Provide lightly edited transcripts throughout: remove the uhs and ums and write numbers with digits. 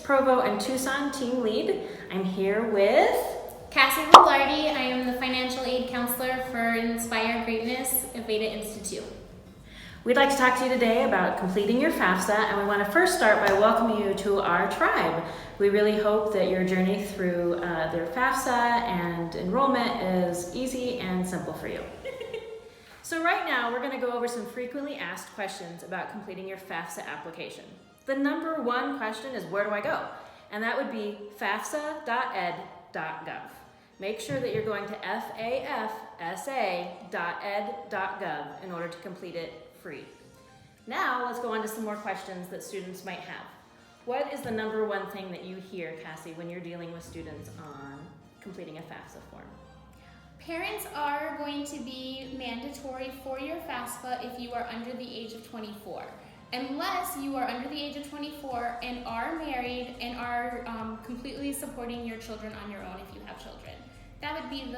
Provo and Tucson team lead. I'm here with Cassie Velarde. I am the financial aid counselor for Inspire Greatness Aveda Institute. We'd like to talk to you today about completing your FAFSA, and we want to first start by welcoming you to our tribe. We really hope that your journey through their FAFSA and enrollment is easy and simple for you. So right now, we're going to go over some frequently asked questions about completing your FAFSA application. The number one question is, where do I go? And that would be fafsa.ed.gov. Make sure that you're going to fafsa.ed.gov in order to complete it free. Now, let's go on to some more questions that students might have. What is the number one thing that you hear, Cassie, when you're dealing with students on completing a FAFSA form? Parents are going to be mandatory for your FAFSA if you are under the age of 24. Unless you are under the age of 24 and are married and are completely supporting your children on your own if you have children. That would be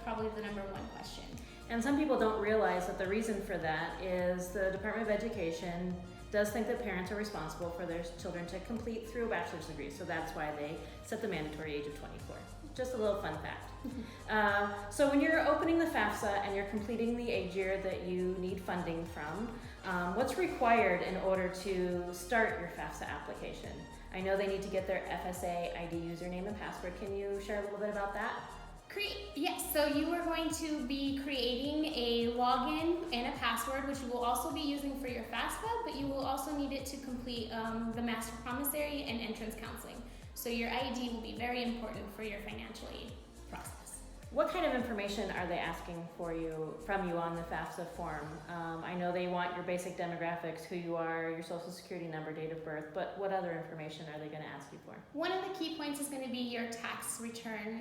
probably the number one question. And some people don't realize that the reason for that is the Department of Education does think that parents are responsible for their children to complete through a bachelor's degree, so that's why they set the mandatory age of 24. Just a little fun fact. So when you're opening the FAFSA and you're completing the age year that you need funding from, what's required in order to start your FAFSA application? I know they need to get their FSA ID username and password. Can you share a little bit about that? Yes, so you are going to be creating a login and a password, which you will also be using for your FAFSA, but you will also need it to complete the Master Promissory and entrance counseling. So your ID will be very important for your financial aid process. What kind of information are they asking from you on the FAFSA form? I know they want your basic demographics, who you are, your social security number, date of birth, but what other information are they going to ask you for? One of the key points is going to be your tax return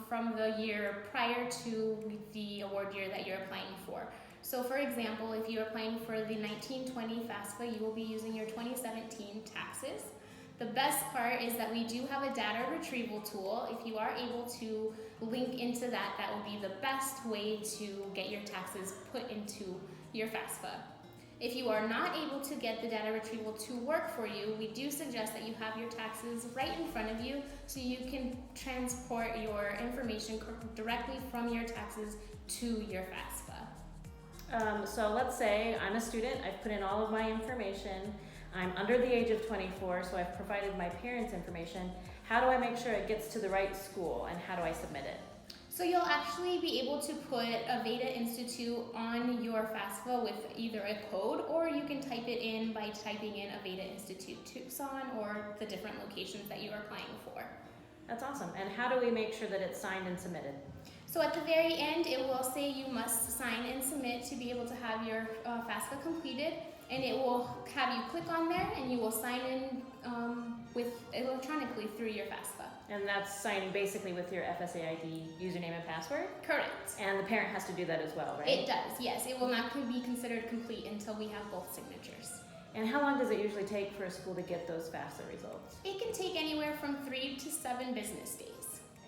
from the year prior to the award year that you're applying for. So for example, if you're applying for the 1920 FAFSA, you will be using your 2017 taxes. The best part is that we do have a data retrieval tool. If you are able to link into that, that will be the best way to get your taxes put into your FAFSA. If you are not able to get the data retrieval to work for you, we do suggest that you have your taxes right in front of you so you can transport your information directly from your taxes to your FAFSA. So let's say I'm a student, I've put in all of my information, I'm under the age of 24, so I've provided my parents' information. How do I make sure it gets to the right school, and how do I submit it? So you'll actually be able to put Aveda Institute on your FAFSA with either a code, or you can type it in by typing in Aveda Institute Tucson or the different locations that you are applying for. That's awesome. And how do we make sure that it's signed and submitted? So at the very end, it will say you must sign and submit to be able to have your FAFSA completed. And it will have you click on there and you will sign in electronically through your FAFSA. And that's signing basically with your FSA ID username and password? Correct. And the parent has to do that as well, right? It does, yes. It will not be considered complete until we have both signatures. And how long does it usually take for a school to get those FAFSA results? It can take anywhere from 3 to 7 business days.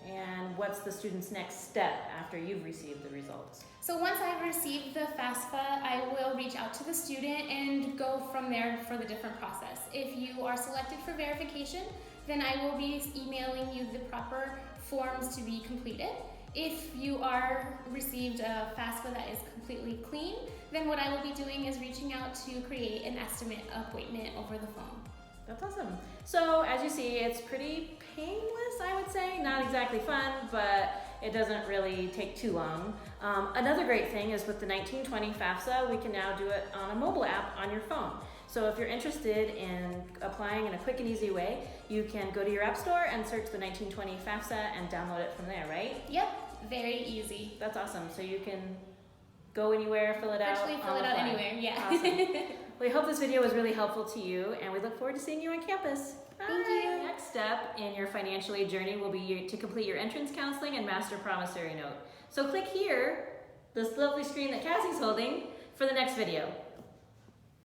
And what's the student's next step after you've received the results? So once I've received the FAFSA, I will reach out to the student and go from there for the different process. If you are selected for verification, then I will be emailing you the proper forms to be completed. If you are received a FAFSA that is completely clean, then what I will be doing is reaching out to create an estimate appointment over the phone. That's awesome. So as you see, it's pretty painless, I would say. Not exactly fun, but it doesn't really take too long. Another great thing is with the 1920 FAFSA, we can now do it on a mobile app on your phone. So if you're interested in applying in a quick and easy way, you can go to your app store and search the 1920 FAFSA and download it from there, right? Yep, very easy. That's awesome. So you can go anywhere, fill it out. Virtually fill it out anywhere, yeah. Awesome. We hope this video was really helpful to you, and we look forward to seeing you on campus. Bye. Thank you. Next step in your financial aid journey will be to complete your entrance counseling and master promissory note. So click here, this lovely screen that Cassie's holding, for the next video.